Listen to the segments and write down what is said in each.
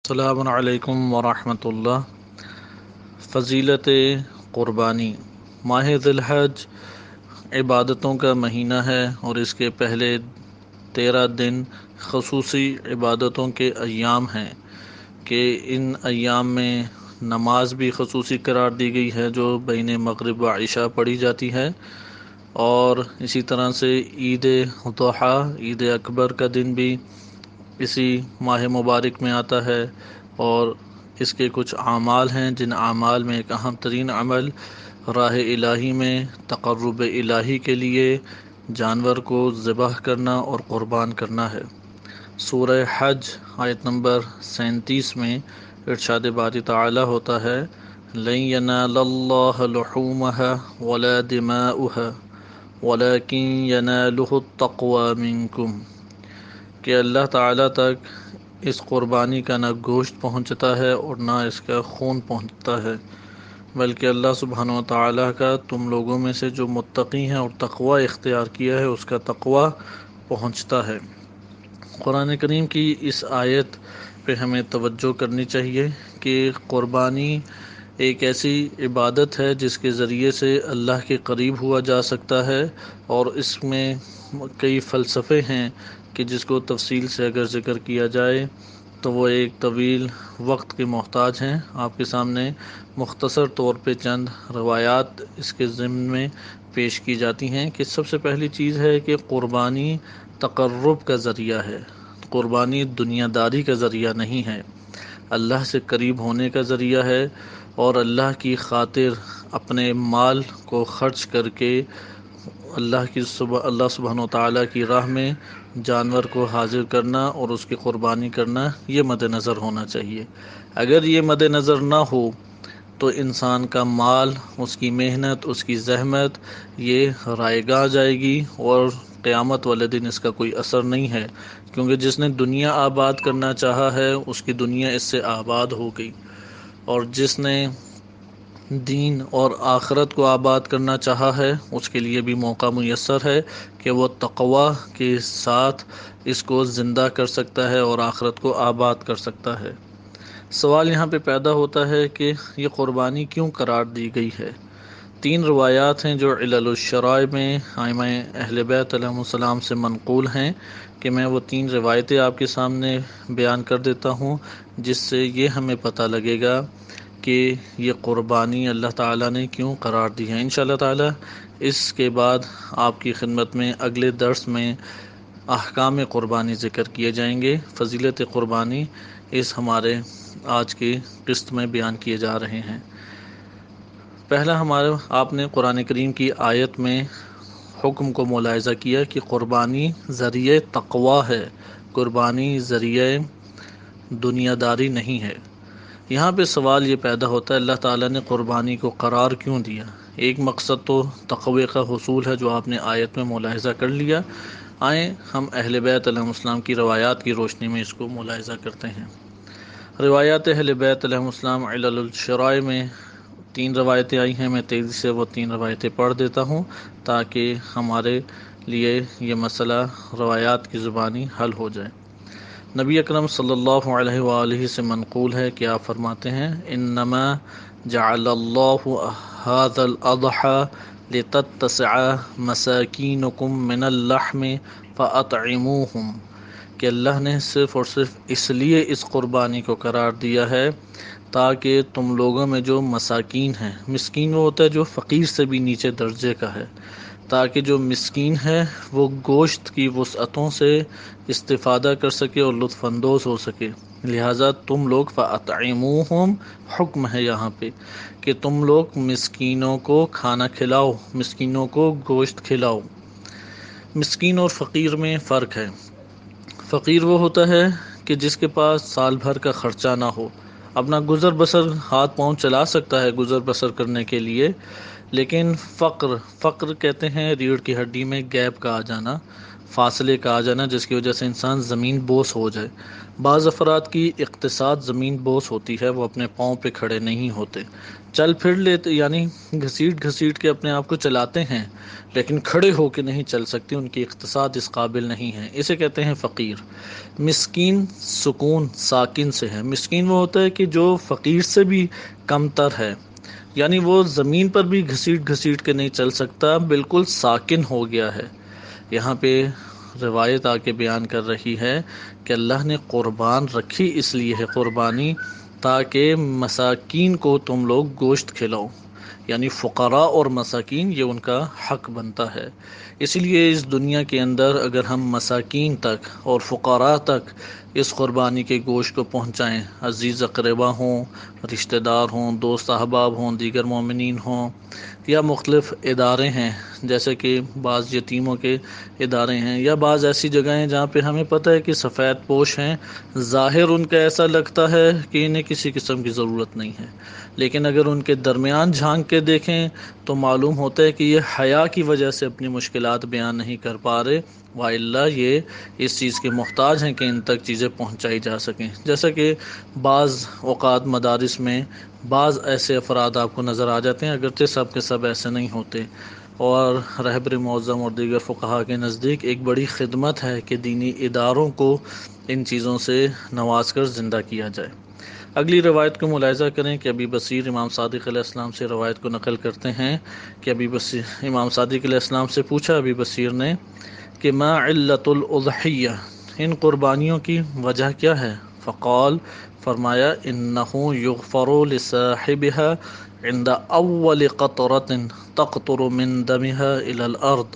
السلام علیکم ورحمۃ اللہ۔ فضیلت قربانی۔ ماہ ذی الحج عبادتوں کا مہینہ ہے اور اس کے پہلے 13 دن خصوصی عبادتوں کے ایام ہیں کہ ان ایام میں نماز بھی خصوصی قرار دی گئی ہے جو بین مغرب و عشاء پڑھی جاتی ہے، اور اسی طرح سے عید اضحیٰ، عید اکبر کا دن بھی اسی ماہ مبارک میں آتا ہے، اور اس کے کچھ اعمال ہیں جن اعمال میں ایک اہم ترین عمل راہ الہی میں تقرب الہی کے لیے جانور کو ذبح کرنا اور قربان کرنا ہے۔ سورہ حج آیت نمبر 37 میں ارشاد باری تعالی ہوتا ہے، لن ینال اللہ لحومها ولا دماؤها ولكن ینالہ التقوی منکم، کہ اللہ تعالیٰ تک اس قربانی کا نہ گوشت پہنچتا ہے اور نہ اس کا خون پہنچتا ہے، بلکہ اللہ سبحانہ و تعالیٰ کا تم لوگوں میں سے جو متقی ہیں اور تقوی اختیار کیا ہے اس کا تقوی پہنچتا ہے۔ قرآن کریم کی اس آیت پہ ہمیں توجہ کرنی چاہیے کہ قربانی ایک ایسی عبادت ہے جس کے ذریعے سے اللہ کے قریب ہوا جا سکتا ہے، اور اس میں کئی فلسفے ہیں کہ جس کو تفصیل سے اگر ذکر کیا جائے تو وہ ایک طویل وقت کے محتاج ہیں۔ آپ کے سامنے مختصر طور پہ چند روایات اس کے ضمن میں پیش کی جاتی ہیں کہ سب سے پہلی چیز ہے کہ قربانی تقرب کا ذریعہ ہے، قربانی دنیا داری کا ذریعہ نہیں ہے، اللہ سے قریب ہونے کا ذریعہ ہے، اور اللہ کی خاطر اپنے مال کو خرچ کر کے اللہ سبحانہ و تعالیٰ کی راہ میں جانور کو حاضر کرنا اور اس کی قربانی کرنا، یہ مد نظر ہونا چاہیے۔ اگر یہ مد نظر نہ ہو تو انسان کا مال، اس کی محنت، اس کی زحمت یہ رائے گاہ جائے گی، اور قیامت والے دن اس کا کوئی اثر نہیں ہے، کیونکہ جس نے دنیا آباد کرنا چاہا ہے اس کی دنیا اس سے آباد ہو گئی، اور جس نے دین اور آخرت کو آباد کرنا چاہا ہے اس کے لیے بھی موقع میسر ہے کہ وہ تقوی کے ساتھ اس کو زندہ کر سکتا ہے اور آخرت کو آباد کر سکتا ہے۔ سوال یہاں پہ پیدا ہوتا ہے کہ یہ قربانی کیوں قرار دی گئی ہے؟ 3 روایات ہیں جو علل الشرائع میں ائمہ اہل بیت علیہم السلام سے منقول ہیں کہ میں وہ 3 روایتیں آپ کے سامنے بیان کر دیتا ہوں، جس سے یہ ہمیں پتہ لگے گا کہ یہ قربانی اللہ تعالیٰ نے کیوں قرار دی ہے۔ انشاءاللہ تعالیٰ اس کے بعد آپ کی خدمت میں اگلے درس میں احکام قربانی ذکر کیے جائیں گے۔ فضیلت قربانی اس ہمارے آج کی قسط میں بیان کیے جا رہے ہیں۔ پہلا آپ نے قرآن کریم کی آیت میں حکم کو ملاحظہ کیا کہ قربانی ذریعہ تقوی ہے، قربانی ذریعہ دنیا داری نہیں ہے۔ یہاں پہ سوال یہ پیدا ہوتا ہے، اللہ تعالیٰ نے قربانی کو قرار کیوں دیا؟ ایک مقصد تو تقوی کا حصول ہے جو آپ نے آیت میں ملاحظہ کر لیا۔ آئیں ہم اہل بیت علیہم السلام کی روایات کی روشنی میں اس کو ملاحظہ کرتے ہیں۔ روایات اہل بیت علیہم السلام علل الشرائع میں 3 روایتیں آئی ہیں، میں تیزی سے وہ 3 روایتیں پڑھ دیتا ہوں تاکہ ہمارے لیے یہ مسئلہ روایات کی زبانی حل ہو جائے۔ نبی اکرم صلی اللہ علیہ وآلہ سے منقول ہے کہ آپ فرماتے ہیں، انما جعل اللہ ھذا الاضحى لتتسع مساکینکم من اللحم فاطعموہم، کہ اللہ نے صرف اور صرف اس لیے اس قربانی کو قرار دیا ہے تاکہ تم لوگوں میں جو مساکین ہیں، مسکین وہ ہوتا ہے جو فقیر سے بھی نیچے درجے کا ہے، تاکہ جو مسکین ہے وہ گوشت کی وسعتوں سے استفادہ کر سکے اور لطف اندوز ہو سکے، لہٰذا تم لوگ فَأَطْعِمُوهُمْ حکم ہے یہاں پہ کہ تم لوگ مسکینوں کو کھانا کھلاؤ، مسکینوں کو گوشت کھلاؤ۔ مسکین اور فقیر میں فرق ہے۔ فقیر وہ ہوتا ہے کہ جس کے پاس سال بھر کا خرچہ نہ ہو، اپنا گزر بسر ہاتھ پاؤں چلا سکتا ہے گزر بسر کرنے کے لیے، لیکن فقر کہتے ہیں ریڑھ کی ہڈی میں گیپ کا آ جانا، فاصلے کا آ جانا، جس کی وجہ سے انسان زمین بوس ہو جائے۔ بعض افراد کی اقتصاد زمین بوس ہوتی ہے، وہ اپنے پاؤں پہ کھڑے نہیں ہوتے، چل پھر لیتے یعنی گھسیٹ گھسیٹ کے اپنے آپ کو چلاتے ہیں، لیکن کھڑے ہو کے نہیں چل سکتے، ان کی اقتصاد اس قابل نہیں ہے، اسے کہتے ہیں فقیر۔ مسکین سکون ساکن سے ہے، مسکین وہ ہوتا ہے کہ جو فقیر سے بھی کم تر ہے، یعنی وہ زمین پر بھی گھسیٹ گھسیٹ کے نہیں چل سکتا، بالکل ساکن ہو گیا ہے۔ یہاں پہ روایت آ کے بیان کر رہی ہے کہ اللہ نے قربان رکھی اس لیے ہے قربانی تاکہ مساکین کو تم لوگ گوشت کھلاؤ، یعنی فقراء اور مساکین یہ ان کا حق بنتا ہے۔ اس لیے اس دنیا کے اندر اگر ہم مساکین تک اور فقراء تک اس قربانی کے گوشت کو پہنچائیں، عزیز اقربا ہوں، رشتہ دار ہوں، دوست احباب ہوں، دیگر مومنین ہوں، یا مختلف ادارے ہیں جیسے کہ بعض یتیموں کے ادارے ہیں، یا بعض ایسی جگہیں جہاں پہ ہمیں پتہ ہے کہ سفید پوش ہیں، ظاہر ان کا ایسا لگتا ہے کہ انہیں کسی قسم کی ضرورت نہیں ہے، لیکن اگر ان کے درمیان جھانک کے دیکھیں تو معلوم ہوتا ہے کہ یہ حیا کی وجہ سے اپنی مشکلات بیان نہیں کر پا رہے، وَإِلَّا یہ اس چیز کے محتاج ہیں کہ ان تک چیزیں پہنچائی جا سکیں۔ جیسا کہ بعض اوقات مدارس میں بعض ایسے افراد آپ کو نظر آ جاتے ہیں، اگرچہ سب کے سب ایسے نہیں ہوتے، اور رہبر معظم اور دیگر فقہا کے نزدیک ایک بڑی خدمت ہے کہ دینی اداروں کو ان چیزوں سے نواز کر زندہ کیا جائے۔ اگلی روایت کو ملاحظہ کریں کہ ابی بصیر امام صادق علیہ السلام سے روایت کو نقل کرتے ہیں کہ امام صادق علیہ السلام سے پوچھا ابی بصیر نے کہ ما علت الاضحیہ، ان قربانیوں کی وجہ کیا ہے؟ فقال، فرمایا انہ یغفر لصاحبها عند اول قطرۃ تقطر من دمها الى الارض،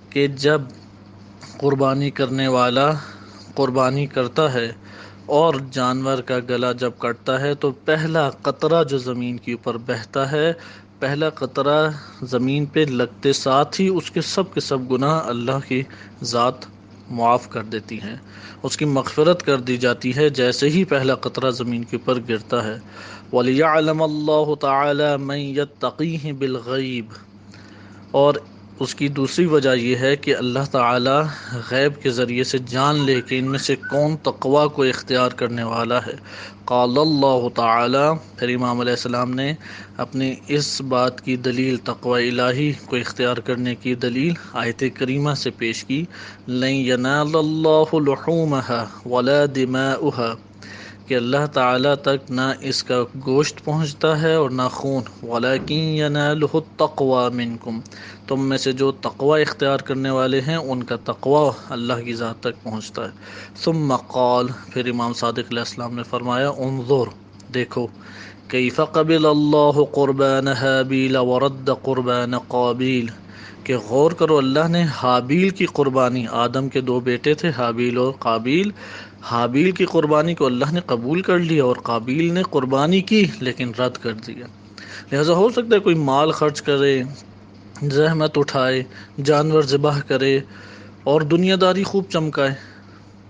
کہ جب قربانی کرنے والا قربانی کرتا ہے اور جانور کا گلا جب کٹتا ہے تو پہلا قطرہ جو زمین کے اوپر بہتا ہے، پہلا قطرہ زمین پہ لگتے ساتھ ہی اس کے سب گناہ اللہ کی ذات معاف کر دیتی ہیں، اس کی مغفرت کر دی جاتی ہے جیسے ہی پہلا قطرہ زمین کے اوپر گرتا ہے۔ وَلِيَعْلَمَ اللَّهُ تَعَالَى مَن يَتَّقِيهِ بِالْغَيْبِ، اور اس کی دوسری وجہ یہ ہے کہ اللہ تعالی غیب کے ذریعے سے جان لے کہ ان میں سے کون تقوی کو اختیار کرنے والا ہے۔ قال اللہ تعالی، پھر امام علیہ السلام نے اپنی اس بات کی دلیل، تقوی الہی کو اختیار کرنے کی دلیل آیت کریمہ سے پیش کی، لن ینال اللہ لحومها ولا دماؤها، کہ اللہ تعالیٰ تک نہ اس کا گوشت پہنچتا ہے اور نہ خون، وَلَكِنْ يَنَالُهُ التَّقْوَى مِنْكُمْ، تم میں سے جو تقوی اختیار کرنے والے ہیں ان کا تقوی اللہ کی ذات تک پہنچتا ہے۔ ثم قال، پھر امام صادق علیہ السلام نے فرمایا، انظر، دیکھو، کیف قبل اللہ قربان حابیل ورد قربان قابیل، کہ غور کرو اللہ نے حابیل کی قربانی، آدم کے دو بیٹے تھے حابیل اور قابیل، حابیل کی قربانی کو اللہ نے قبول کر لیا اور قابیل نے قربانی کی لیکن رد کر دیا۔ لہذا ہو سکتا ہے کوئی مال خرچ کرے، زحمت اٹھائے، جانور ذبح کرے اور دنیا داری خوب چمکائے،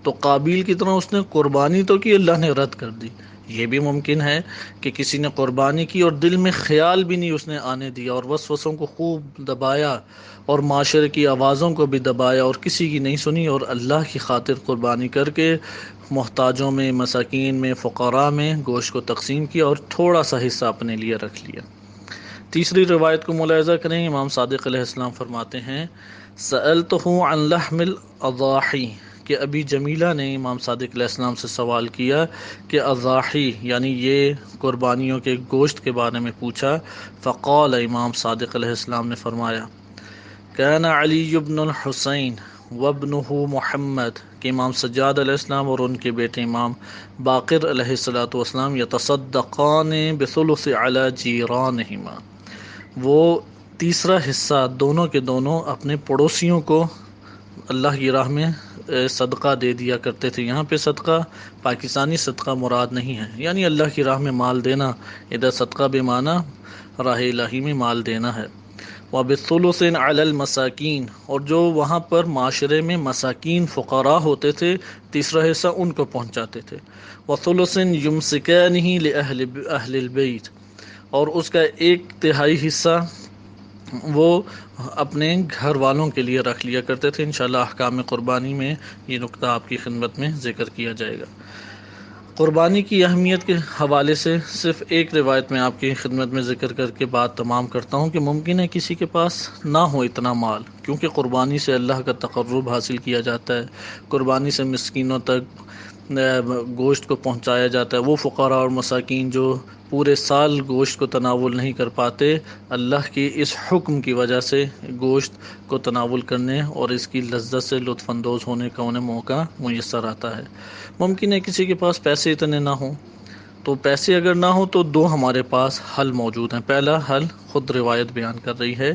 تو قابیل کی طرح اس نے قربانی تو کی، اللہ نے رد کر دی۔ یہ بھی ممکن ہے کہ کسی نے قربانی کی اور دل میں خیال بھی نہیں اس نے آنے دیا اور وسوسوں کو خوب دبایا اور معاشرے کی آوازوں کو بھی دبایا اور کسی کی نہیں سنی اور اللہ کی خاطر قربانی کر کے محتاجوں میں، مساکین میں، فقراء میں گوشت کو تقسیم کیا اور تھوڑا سا حصہ اپنے لیے رکھ لیا۔ تیسری روایت کو ملاحظہ کریں، امام صادق علیہ السلام فرماتے ہیں، سألتہ عن لحم الاضاحی، کہ ابی جمیلہ نے امام صادق علیہ السلام سے سوال کیا کہ اضاحی یعنی یہ قربانیوں کے گوشت کے بارے میں پوچھا، فقال، امام صادق علیہ السلام نے فرمایا، کان علی بن الحسین وابنہ محمد، کہ امام سجاد علیہ السلام اور ان کے بیٹے امام باقر علیہ السلام یتصدقان بثلث علی جیرانہما، وہ تیسرا حصہ دونوں کے دونوں اپنے پڑوسیوں کو اللہ کی راہ میں صدقہ دے دیا کرتے تھے۔ یہاں پہ صدقہ پاکستانی صدقہ مراد نہیں ہے، یعنی اللہ کی راہ میں مال دینا، ادھر صدقہ بے معنی راہ الہی میں مال دینا ہے۔ وَبِالثُّلُثِ عَلَى الْمَسَاكِينَ، اور جو وہاں پر معاشرے میں مساکین فقراء ہوتے تھے تیسرا حصہ ان کو پہنچاتے تھے۔ وَثُلُثٍ يُمْسِكَانِهِ لِأَهْلِ الْبَيْتِ، اور اس کا ایک تہائی حصہ وہ اپنے گھر والوں کے لیے رکھ لیا کرتے تھے۔ انشاءاللہ احکام قربانی میں یہ نقطہ آپ کی خدمت میں ذکر کیا جائے گا۔ قربانی کی اہمیت کے حوالے سے صرف ایک روایت میں آپ کی خدمت میں ذکر کر کے بات تمام کرتا ہوں کہ ممکن ہے کسی کے پاس نہ ہو اتنا مال، کیونکہ قربانی سے اللہ کا تقرب حاصل کیا جاتا ہے، قربانی سے مسکینوں تک گوشت کو پہنچایا جاتا ہے۔ وہ فقراء اور مساکین جو پورے سال گوشت کو تناول نہیں کر پاتے، اللہ کی اس حکم کی وجہ سے گوشت کو تناول کرنے اور اس کی لذت سے لطف اندوز ہونے کا انہیں موقع میسر آتا ہے۔ ممکن ہے کسی کے پاس پیسے اتنے نہ ہوں، تو پیسے اگر نہ ہو تو دو ہمارے پاس حل موجود ہیں۔ پہلا حل خود روایت بیان کر رہی ہے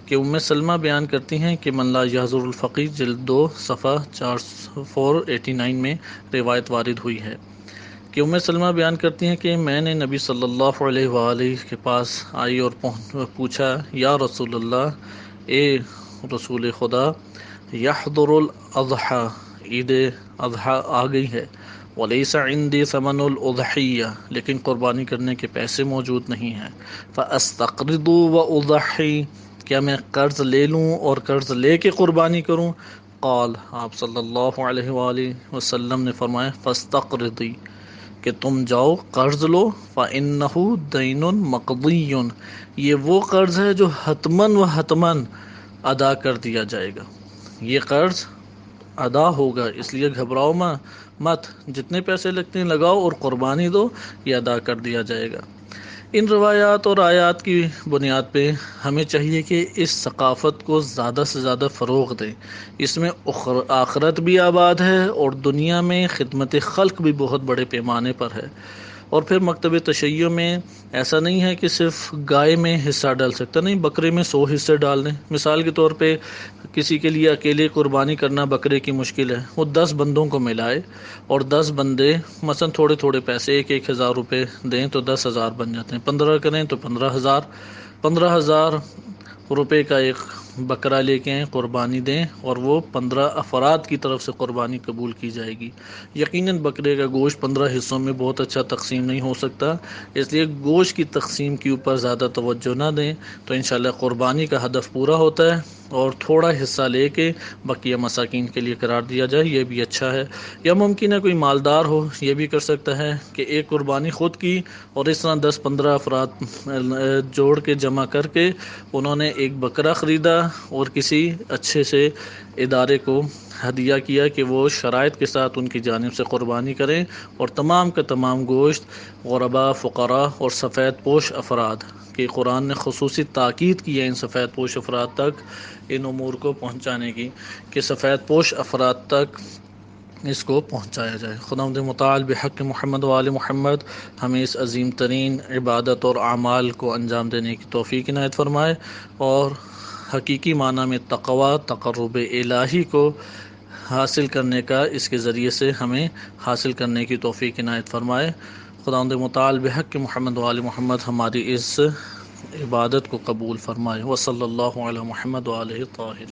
کہ ام سلمہ بیان کرتی ہیں کہ من لا یحضر الفقیر جلد 2 صفحہ 489 میں روایت وارد ہوئی ہے کہ ام سلمہ بیان کرتی ہیں کہ میں نے نبی صلی اللہ علیہ وآلہ کے پاس آئی اور پوچھا، یا رسول اللہ، اے رسول خدا، یحضر الاضحیٰ، عید اضحیٰ آ گئی ہے، ولیس عندی ثمن الاضحیہ، لیکن قربانی کرنے کے پیسے موجود نہیں ہیں، فاستقرض واضحی، کیا میں قرض لے لوں اور قرض لے کے قربانی کروں؟ قال، آپ صلی اللہ علیہ وآلہ وسلم نے فرمایا، فاستقرضی، کہ تم جاؤ قرض لو، فإنہ دین مقضی، یہ وہ قرض ہے جو حتماً و حتماً ادا کر دیا جائے گا، یہ قرض ادا ہوگا، اس لیے گھبراؤ مت، جتنے پیسے لگتے ہیں لگاؤ اور قربانی دو، یہ ادا کر دیا جائے گا۔ ان روایات اور آیات کی بنیاد پہ ہمیں چاہیے کہ اس ثقافت کو زیادہ سے زیادہ فروغ دیں۔ اس میں آخرت بھی آباد ہے اور دنیا میں خدمت خلق بھی بہت بڑے پیمانے پر ہے۔ اور پھر مکتب تشیع میں ایسا نہیں ہے کہ صرف گائے میں حصہ ڈال سکتا، نہیں، بکرے میں 100 حصے ڈال دیں۔ مثال کے طور پہ کسی کے لیے اکیلے قربانی کرنا بکرے کی مشکل ہے، وہ 10 بندوں کو ملائے اور 10 بندے مثلا تھوڑے تھوڑے پیسے 1,000 روپے دیں تو 10,000 بن جاتے ہیں، 15 کریں تو 15,000 روپے کا ایک بکرا لے کے قربانی دیں اور وہ 15 افراد کی طرف سے قربانی قبول کی جائے گی۔ یقیناً بکرے کا گوشت 15 حصوں میں بہت اچھا تقسیم نہیں ہو سکتا، اس لیے گوشت کی تقسیم کے اوپر زیادہ توجہ نہ دیں تو انشاءاللہ قربانی کا ہدف پورا ہوتا ہے، اور تھوڑا حصہ لے کے بقیہ مساکین کے لیے قرار دیا جائے، یہ بھی اچھا ہے۔ یا ممکن ہے کوئی مالدار ہو، یہ بھی کر سکتا ہے کہ ایک قربانی خود کی اور اس طرح 10-15 افراد جوڑ کے جمع کر کے انہوں نے ایک بکرا خریدا اور کسی اچھے سے ادارے کو ہدیہ کیا کہ وہ شرائط کے ساتھ ان کی جانب سے قربانی کریں، اور تمام کا تمام گوشت غرباء، فقراء اور سفید پوش افراد کہ قرآن نے خصوصی تاکید کی ہے ان سفید پوش افراد تک ان امور کو پہنچانے کی، کہ سفید پوش افراد تک اس کو پہنچایا جائے۔ خداوند متعال بحق محمد و آل محمد ہمیں اس عظیم ترین عبادت اور اعمال کو انجام دینے کی توفیق عنایت فرمائے، اور حقیقی معنی میں تقوی، تقرب الہی کو حاصل کرنے کا اس کے ذریعے سے ہمیں حاصل کرنے کی توفیق عنایت فرمائے۔ خداوند متعال بحق محمد و آل محمد ہماری اس عبادت کو قبول فرمائے۔ وصلی اللہ علی محمد و آلہ الطاہرین۔